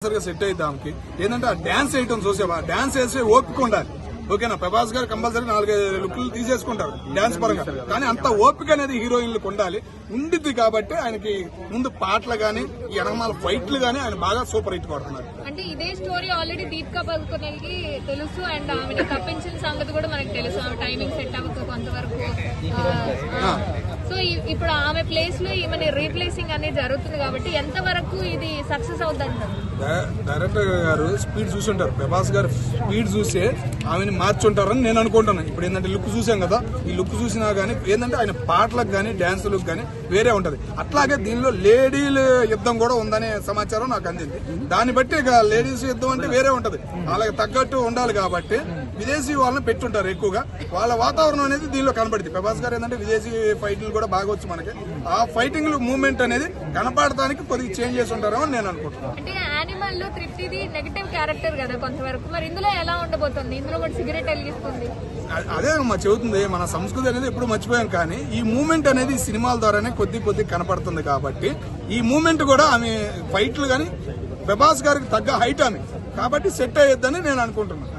కంపల్సరీగా సెట్ అయితే ఆమెకి ఏంటంటే ఆ డాన్స్ వేయటం చూసేవా డాన్స్ వేసే ఓపిక ఉండాలి. ఓకేనా, ప్రభాస్ గారు కంపల్సరీ 4-5 లుక్లు తీసేసుకుంటారు డాన్స్ పరంగా, కానీ అంత ఓపిక అనేది హీరోయిన్లకు ఉండాలి, ఉండిద్ది. కాబట్టి ఆయనకి ముందు పాటలు గానీ ఈ ఎనగమాల ఫైట్లు గానీ ఆయన బాగా సూపర్ హిట్ కొడుతున్నారు. అంటే ఇదే స్టోరీ ఆల్రెడీ దీపికా పదుకొనెల్కి తెలుసు అండ్ ఆమెని తప్పించిన సంగతి కూడా మనకు తెలుసు. ఆమె టైమింగ్ సెట్ అవ్వక కొంతవరకు. సో ఇప్పుడు ఆమె ప్లేస్ లో ఈమెని రీప్లేసింగ్ అనేది జరుగుతుంది కాబట్టి ఎంత వరకు ఇది సక్సెస్ అవుతుంది? డైరెక్టర్ గారు స్పీడ్ చూసుంటారు, ప్రభాస్ గారు స్పీడ్ చూసే ఆమెను మార్చుంటారని నేను అనుకుంటున్నాను. ఇప్పుడు ఏంటంటే లుక్ చూసాం కదా, ఈ లుక్ చూసినా గానీ ఏంటంటే ఆయన పాటలకు గానీ డాన్సులకు గానీ వేరే ఉంటది. అట్లాగే దీనిలో లేడీల యుద్ధం కూడా ఉందనే సమాచారం నాకు అందింది. దాన్ని బట్టి ఇక లేడీస్ యుద్ధం అంటే వేరే ఉంటది, వాళ్ళకి తగ్గట్టు ఉండాలి. కాబట్టి విదేశీ వాళ్ళని పెట్టుంటారు ఎక్కువగా, వాళ్ళ వాతావరణం అనేది దీనిలో కనబడింది. ప్రభాస్ గారు ఏంటంటే విదేశీ ఫైటింగ్ కూడా బాగా వచ్చు మనకి, ఆ ఫైటింగ్ మూవ్మెంట్ అనేది కనపడటానికి కొద్దిగా చేంజ్ చేసి ఉంటారేమో అని నేను అనుకుంటున్నాను. అంటే యానిమల్ లో తృప్తిది నెగటివ్ క్యారెక్టర్ కదా కొంతవరకు, మరి ఇందులో ఎలా ఉండబోతుంది? ఇందులో కూడా సిగరెట్ వెలిగిస్తుంది. అదే మా చెబుతుంది, మన సంస్కృతి అనేది ఎప్పుడు మర్చిపోయాం, కానీ ఈ మూమెంట్ అనేది సినిమాల ద్వారానే కొద్ది కనపడుతుంది. కాబట్టి ఈ మూమెంట్ కూడా ఆమె ఫైట్లు గానీ ప్రభాస్ గారికి తగ్గ హైట్ ఆమె, కాబట్టి సెట్ అయ్యొద్దని నేను అనుకుంటున్నాను.